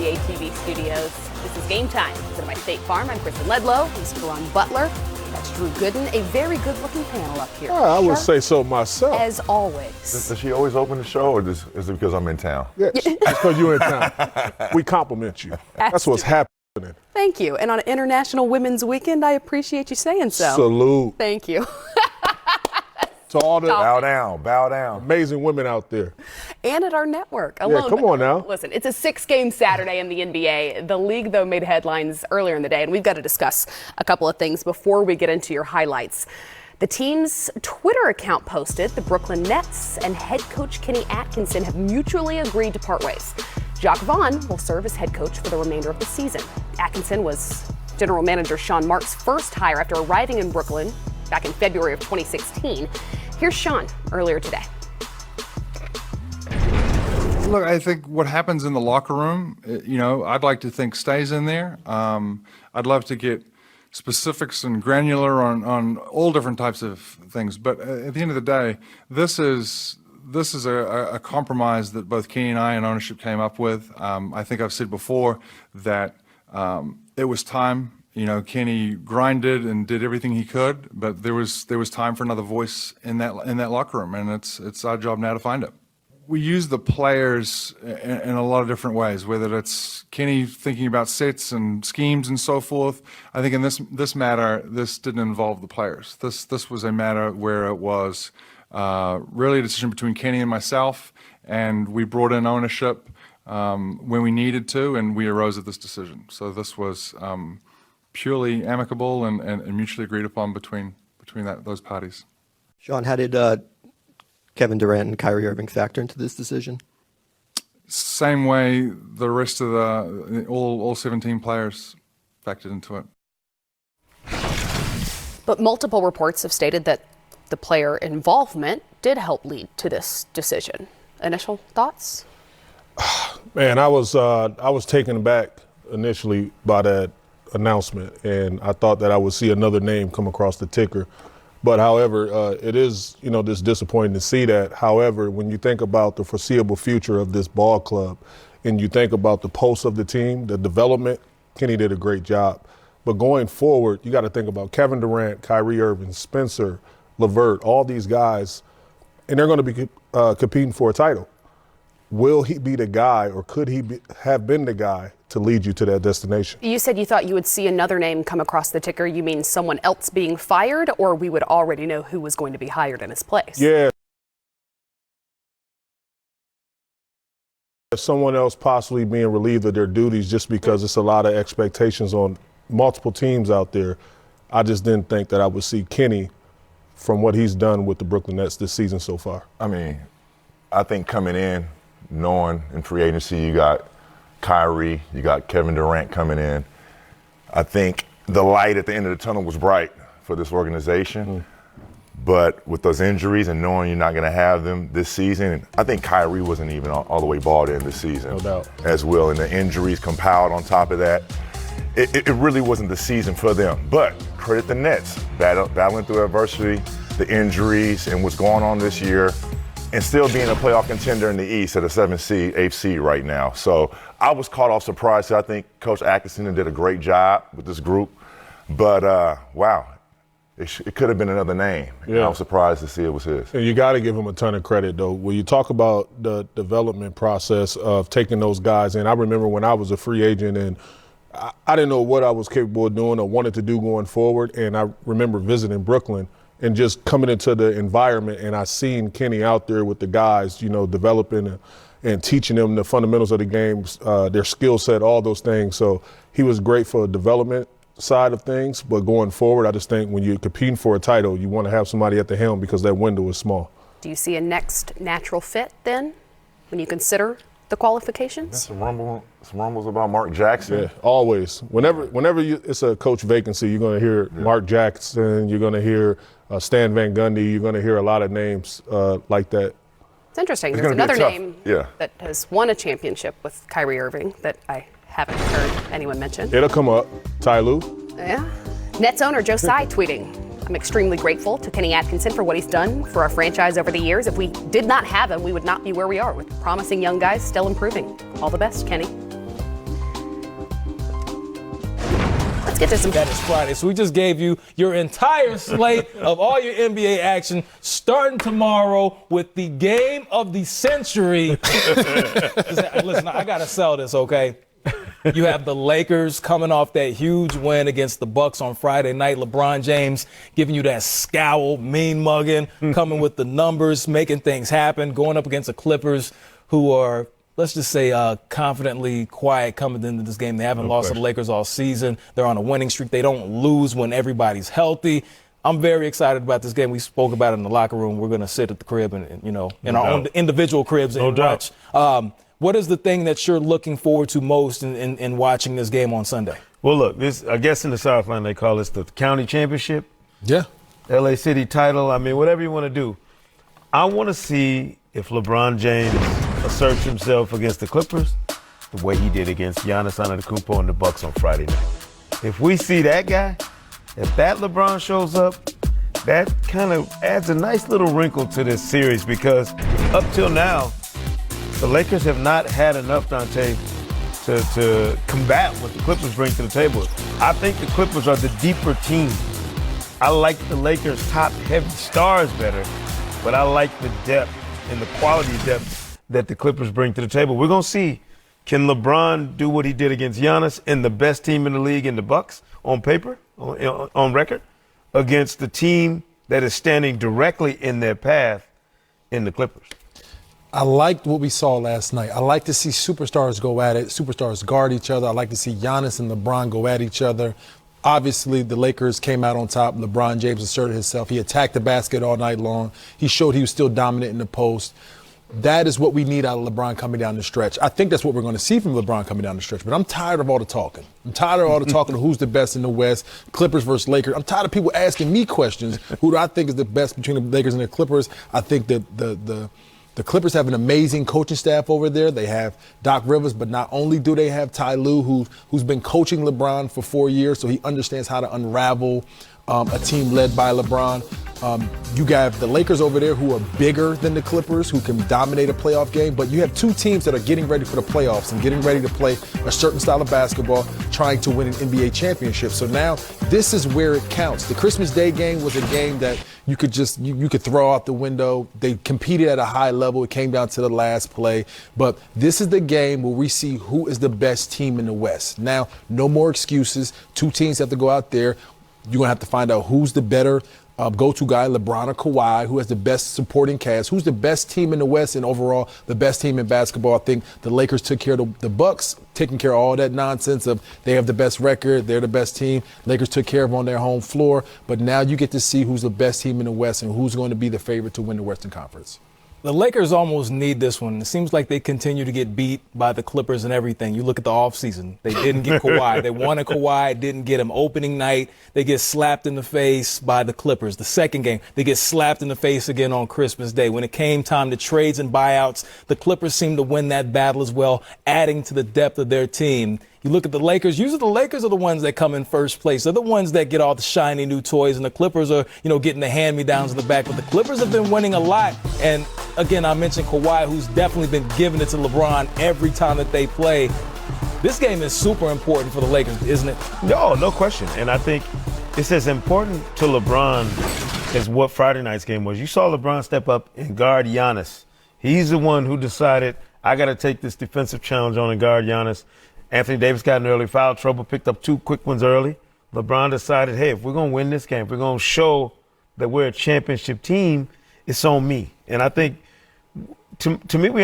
NBA TV studios. This is Game Time. Presented by State Farm. I'm Kristen Ledlow. He's Caron Butler. That's Drew Gooden. A very good-looking panel up here. I would say so myself. As always. Does she always open the show, or is it because I'm in town? Yes, it's because you're in town. We compliment you. That's what's happening. Thank you. And on International Women's Weekend, I appreciate you saying so. Salute. Thank you. To all the Bow down. amazing women out there. And at our network Yeah, alone. come on now. Listen, it's a 6-game Saturday in the NBA. The league, though, made headlines earlier in the day, and we've got to discuss a couple of things before we get into your highlights. The team's Twitter account posted the Brooklyn Nets and head coach Kenny Atkinson have mutually agreed to part ways. Jacques Vaughn will serve as head coach for the remainder of the season. Atkinson was general manager Sean Marks' first hire after arriving in Brooklyn back in February of 2016. Here's Sean earlier today. Look, I think what happens in the locker room, I'd like to think stays in there. I'd love to get specifics and granular on all different types of things. But at the end of the day, this is a compromise that both Kenny and I and ownership came up with. I think I've said before that it was time. Kenny grinded and did everything he could, but there was time for another voice in that locker room, and it's our job now to find it. We use the players in a lot of different ways, whether it's Kenny thinking about sets and schemes and so forth. I think in this matter, this didn't involve the players. This was a matter where it was really a decision between Kenny and myself, and we brought in ownership when we needed to, and we arose at this decision. So this was purely amicable and mutually agreed upon between those parties. Sean, how did Kevin Durant and Kyrie Irving factor into this decision? Same way the rest of all 17 players factored into it. But multiple reports have stated that the player involvement did help lead to this decision. Initial thoughts? Man, I was taken aback initially by that announcement, and I thought that I would see another name come across the ticker. But however, it is, just disappointing to see that. However, when you think about the foreseeable future of this ball club and you think about the pulse of the team, the development, Kenny did a great job. But going forward, you got to think about Kevin Durant, Kyrie Irving, Spencer, LeVert, all these guys, and they're going to be competing for a title. Will he be the guy, or could he have been the guy to lead you to that destination? You said you thought you would see another name come across the ticker. You mean someone else being fired, or we would already know who was going to be hired in his place? Yeah. Someone else possibly being relieved of their duties just because it's a lot of expectations on multiple teams out there. I just didn't think that I would see Kenny from what he's done with the Brooklyn Nets this season so far. I mean, I think coming in, knowing in free agency you got Kyrie, you got Kevin Durant coming in, I think the light at the end of the tunnel was bright for this organization. But with those injuries and knowing you're not going to have them this season, I think Kyrie wasn't even all the way balled in this season. No doubt. As well, and the injuries compiled on top of that. It really wasn't the season for them. But credit the Nets, battling through adversity, the injuries, and what's going on this year, and still being a playoff contender in the East at a 7th seed, 8th seed right now. So I was caught off surprise. I think Coach Atkinson did a great job with this group. But, wow, it could have been another name. Yeah. I was surprised to see it was his. And you got to give him a ton of credit, though. When you talk about the development process of taking those guys in, I remember when I was a free agent and I didn't know what I was capable of doing or wanted to do going forward. And I remember visiting Brooklyn and just coming into the environment, and I seen Kenny out there with the guys, developing and teaching them the fundamentals of the game, their skill set, all those things. So he was great for the development side of things. But going forward, I just think when you're competing for a title, you want to have somebody at the helm because that window is small. Do you see a next natural fit then when you consider the qualifications? Some rumbles about Mark Jackson. Yeah, always. Whenever it's a coach vacancy, you're going to hear Mark Jackson, you're going to hear Stan Van Gundy, you're going to hear a lot of names like that. It's interesting. There's another name that has won a championship with Kyrie Irving that I haven't heard anyone mention. It'll come up. Ty Lue. Yeah. Nets owner Joe Tsai tweeting, I'm extremely grateful to Kenny Atkinson for what he's done for our franchise over the years. If we did not have him, we would not be where we are with promising young guys still improving. All the best, Kenny. Let's get to some. That is Friday. So we just gave you your entire slate of all your NBA action starting tomorrow with the game of the century. Listen, I got to sell this, okay? You have the Lakers coming off that huge win against the Bucks on Friday night. LeBron James giving you that scowl, mean mugging, coming with the numbers, making things happen, going up against the Clippers, who are, let's just say, confidently quiet coming into this game. They haven't lost to the Lakers all season. They're on a winning streak. They don't lose when everybody's healthy. I'm very excited about this game. We spoke about it in the locker room. We're going to sit at the crib and in our own individual cribs and watch. What is the thing that you're looking forward to most in watching this game on Sunday? Well, look, this, I guess in the Southland they call this the county championship. Yeah. LA City title. I mean, whatever you want to do. I want to see if LeBron James asserts himself against the Clippers the way he did against Giannis Antetokounmpo and the Bucks on Friday night. If we see that guy, if that LeBron shows up, that kind of adds a nice little wrinkle to this series because up till now, the Lakers have not had enough, Dante, to combat what the Clippers bring to the table. I think the Clippers are the deeper team. I like the Lakers' top-heavy stars better, but I like the depth and the quality depth that the Clippers bring to the table. We're going to see, can LeBron do what he did against Giannis and the best team in the league in the Bucks on paper, on record, against the team that is standing directly in their path in the Clippers? I liked what we saw last night. I like to see superstars go at it, superstars guard each other. I like to see Giannis and LeBron go at each other. Obviously, the Lakers came out on top. LeBron James asserted himself. He attacked the basket all night long. He showed he was still dominant in the post. That is what we need out of LeBron coming down the stretch. I think that's what we're going to see from LeBron coming down the stretch. But I'm tired of all the talking. I'm tired of all the talking of who's the best in the West, Clippers versus Lakers. I'm tired of people asking me questions. Who do I think is the best between the Lakers and the Clippers? I think that the Clippers have an amazing coaching staff over there. They have Doc Rivers, but not only do they have Ty Lue, who's been coaching LeBron for 4 years, so he understands how to unravel a team led by LeBron. You have the Lakers over there who are bigger than the Clippers, who can dominate a playoff game, but you have two teams that are getting ready for the playoffs and getting ready to play a certain style of basketball, trying to win an NBA championship. So now this is where it counts. The Christmas Day game was a game that you could just you could throw out the window. They competed at a high level. It came down to the last play. But this is the game where we see who is the best team in the West. Now, no more excuses. Two teams have to go out there. You're going to have to find out who's the better go-to guy, LeBron or Kawhi, who has the best supporting cast, who's the best team in the West and overall the best team in basketball. I think the Lakers took care of the Bucks, taking care of all that nonsense of they have the best record, they're the best team. Lakers took care of them on their home floor, but now you get to see who's the best team in the West and who's going to be the favorite to win the Western Conference. The Lakers almost need this one. It seems like they continue to get beat by the Clippers and everything. You look at the offseason. They didn't get Kawhi. They wanted Kawhi, didn't get him. Opening night, they get slapped in the face by the Clippers. The second game, they get slapped in the face again on Christmas Day. When it came time to trades and buyouts, the Clippers seemed to win that battle as well, adding to the depth of their team. You look at the Lakers, usually the Lakers are the ones that come in first place. They're the ones that get all the shiny new toys, and the Clippers are, getting the hand-me-downs in the back. But the Clippers have been winning a lot. And again, I mentioned Kawhi, who's definitely been giving it to LeBron every time that they play. This game is super important for the Lakers, isn't it? No question. And I think it's as important to LeBron as what Friday night's game was. You saw LeBron step up and guard Giannis. He's the one who decided, I got to take this defensive challenge on and guard Giannis. Anthony Davis got in early foul trouble, picked up 2 quick ones early. LeBron decided, hey, if we're going to win this game, if we're going to show that we're a championship team, it's on me. And I think, to me, we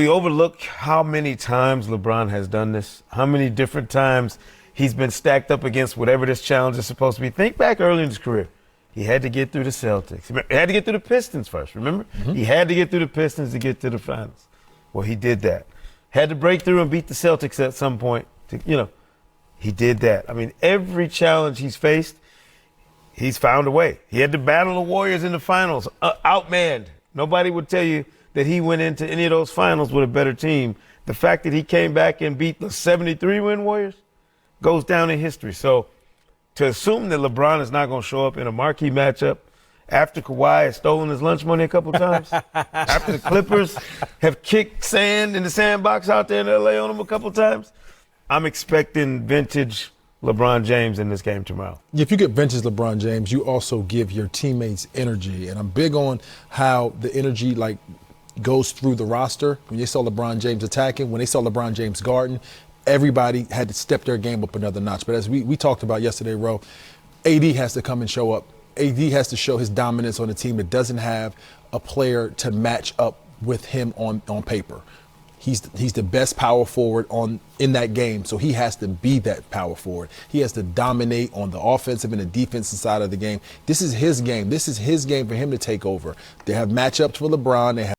overlook how many times LeBron has done this, how many different times he's been stacked up against whatever this challenge is supposed to be. Think back early in his career. He had to get through the Celtics. He had to get through the Pistons first, remember? Mm-hmm. He had to get through the Pistons to get to the finals. Well, he did that. Had to break through and beat the Celtics at some point. He did that. I mean, every challenge he's faced, he's found a way. He had to battle the Warriors in the finals, outmanned. Nobody would tell you that he went into any of those finals with a better team. The fact that he came back and beat the 73-win Warriors goes down in history. So to assume that LeBron is not going to show up in a marquee matchup after Kawhi has stolen his lunch money a couple times, after the Clippers have kicked sand in the sandbox out there in L.A. on him a couple times, I'm expecting vintage LeBron James in this game tomorrow. If you get vintage LeBron James, you also give your teammates energy. And I'm big on how the energy goes through the roster. When they saw LeBron James attacking, when they saw LeBron James guarding, everybody had to step their game up another notch. But as we talked about yesterday, Ro, AD has to come and show up. AD has to show his dominance on a team that doesn't have a player to match up with him on paper. He's the best power forward in that game, so he has to be that power forward. He has to dominate on the offensive and the defensive side of the game. This is his game. This is his game for him to take over. They have matchups for LeBron. They have